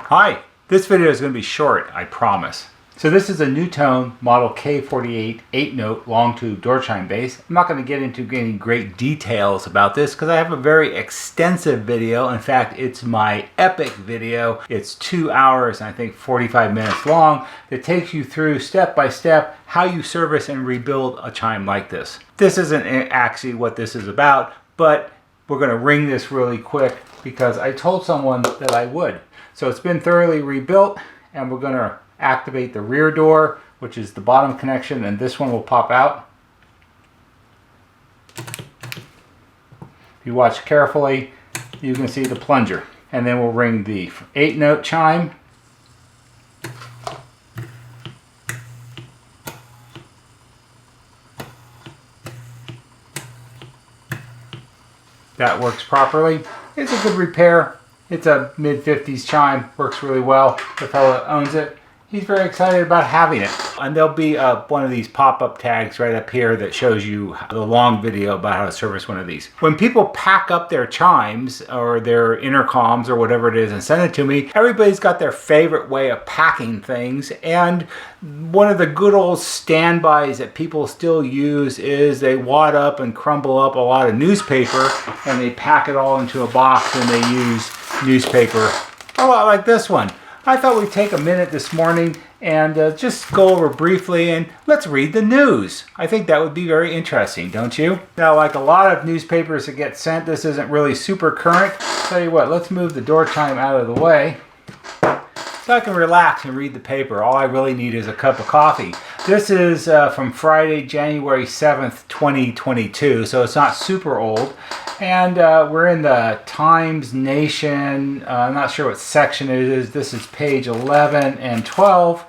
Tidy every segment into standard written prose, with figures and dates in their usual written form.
Hi, this video is going to be short, I promise. So this is a NuTone Model K48 8-note long tube door chime base. I'm not going to get into any great details about this because I have a very extensive video. In fact, it's my epic video. It's 2 hours and I think 45 minutes long that takes you through step by step how you service and rebuild a chime like this. This isn't actually what this is about, but we're going to ring this really quick because I told someone that I would. So it's been thoroughly rebuilt and we're going to activate the rear door, which is the bottom connection, and this one will pop out. If you watch carefully, you can see the plunger. And then we'll ring the 8-note chime. That works properly. It's a good repair. It's a mid-50s chime, works really well. The fellow that owns it, he's very excited about having it. And there'll be one of these pop-up tags right up here that shows you the long video about how to service one of these. When people pack up their chimes or their intercoms or whatever it is and send it to me, everybody's got their favorite way of packing things. And one of the good old standbys that people still use is they wad up and crumble up a lot of newspaper and they pack it all into a box and they use newspaper a lot like this one. I thought we'd take a minute this morning and just go over briefly and let's read the news. I think that would be very interesting, don't you? Now, like a lot of newspapers that get sent, this isn't really super current. Tell you what, let's move the door chime out of the way so I can relax and read the paper. All I really need is a cup of coffee. This is from Friday, January 7th, 2022, so it's not super old. And we're in the Times Nation. I'm not sure what section it is. This is page 11 and 12.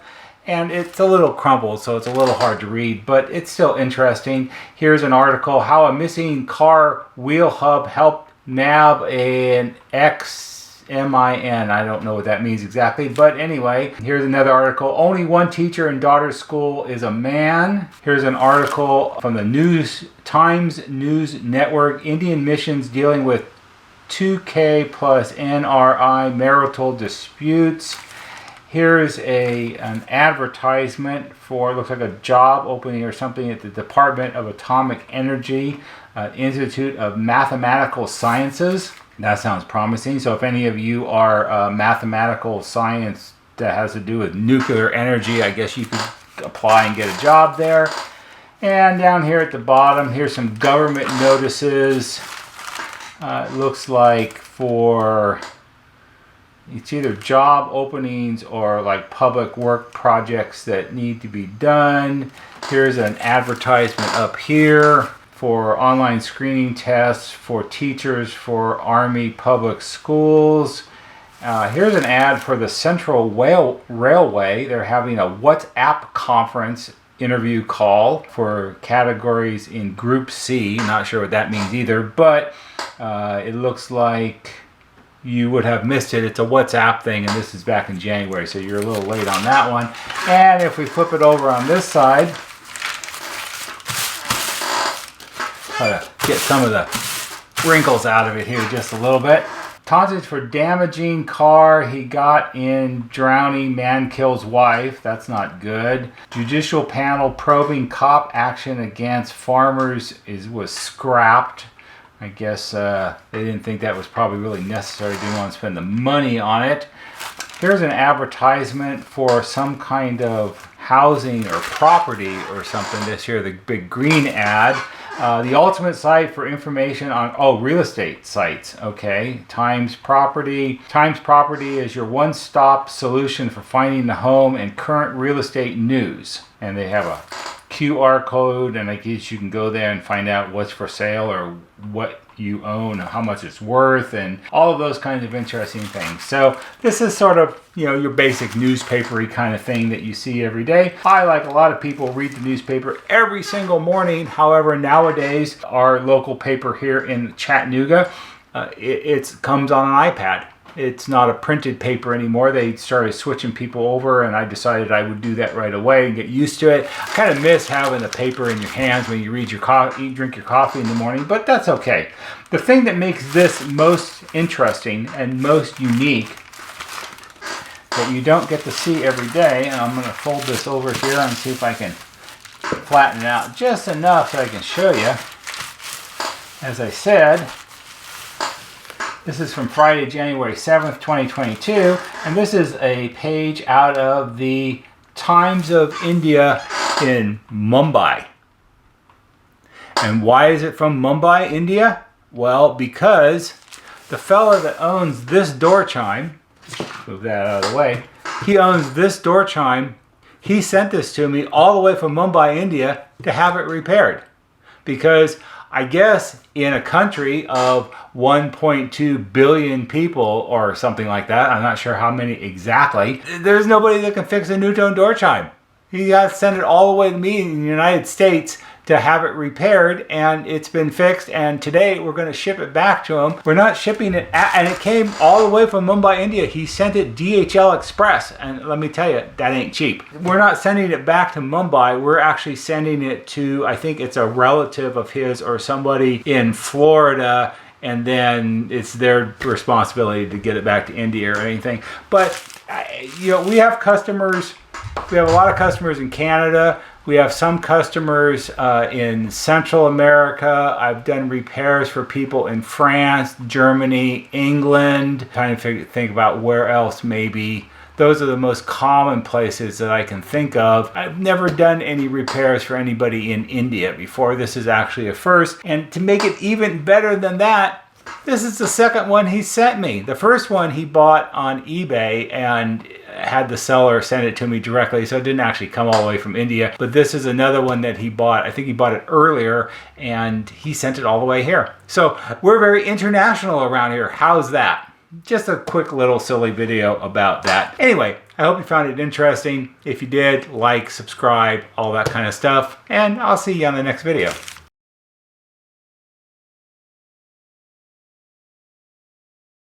And it's a little crumpled, so it's a little hard to read, but it's still interesting. Here's an article, how a missing car wheel hub helped nab an XMIN. I don't know what that means exactly, but anyway, here's another article. Only one teacher in daughter's school is a man. Here's an article from the Times News Network. Indian missions dealing with 2K plus NRI marital disputes. Here's an advertisement for, looks like a job opening or something at the Department of Atomic Energy, Institute of Mathematical Sciences. That sounds promising. So if any of you are mathematical science that has to do with nuclear energy, I guess you could apply and get a job there. And down here at the bottom, here's some government notices. It looks like for, it's either job openings or like public work projects that need to be done. Here's an advertisement up here for online screening tests for teachers for Army Public Schools. Here's an ad for the Central Railway. They're having a WhatsApp conference interview call for categories in Group C. Not sure what that means either, but it looks like you would have missed it. It's a WhatsApp thing, and this is back in January, so you're a little late on that one. And if we flip it over on this side, try to get some of the wrinkles out of it here just a little bit. Taunted for damaging car he got in drowning man kills wife. That's not good. Judicial panel probing cop action against farmers was scrapped. I guess they didn't think that was probably really necessary. They didn't want to spend the money on it. Here's an advertisement for some kind of housing or property or something. This here, the big green ad. The ultimate site for information on, real estate sites, okay. Times Property. Times Property is your one-stop solution for finding the home and current real estate news. And they have a QR code, and I guess you can go there and find out what's for sale or what you own, how much it's worth, and all of those kinds of interesting things. So this is sort of, your basic newspapery kind of thing that you see every day. I, like a lot of people, read the newspaper every single morning. However, nowadays, our local paper here in Chattanooga, it comes on an iPad. It's not a printed paper anymore. They started switching people over, and I decided I would do that right away and get used to it. I kind of miss having the paper in your hands when you read your drink your coffee in the morning, but that's okay. The thing that makes this most interesting and most unique that you don't get to see every day. And I'm going to fold this over here and see if I can flatten it out just enough so I can show you. As I said, this is from Friday, January 7th, 2022, and this is a page out of the Times of India in Mumbai. And why is it from Mumbai, India? Well, because the fella that owns this door chime, move that out of the way, he owns this door chime. He sent this to me all the way from Mumbai, India to have it repaired. Because I guess in a country of 1.2 billion people or something like that, I'm not sure how many exactly, there's nobody that can fix a NuTone door chime. He got to send it all the way to me in the United States to have it repaired, and it's been fixed, and today we're going to ship it back to him. We're not shipping it, and it came all the way from Mumbai, India. He sent it DHL Express, and let me tell you, that ain't cheap. We're not sending it back to Mumbai. We're actually sending it to, I think it's a relative of his or somebody in Florida, and then it's their responsibility to get it back to India or anything. But, you know, we have customers. We have a lot of customers in Canada. We have some customers in Central America. I've done repairs for people in France, Germany, England. Trying to think about where else maybe. Those are the most common places that I can think of. I've never done any repairs for anybody in India before. This is actually a first. And to make it even better than that, this is the second one he sent me. The first one he bought on eBay and had the seller send it to me directly, so it didn't actually come all the way from India. But this is another one that he bought. I think he bought it earlier, and he sent it all the way here. So we're very international around here. How's that? Just a quick little silly video about that. Anyway, I hope you found it interesting. If you did, like, subscribe, all that kind of stuff, and I'll see you on the next video.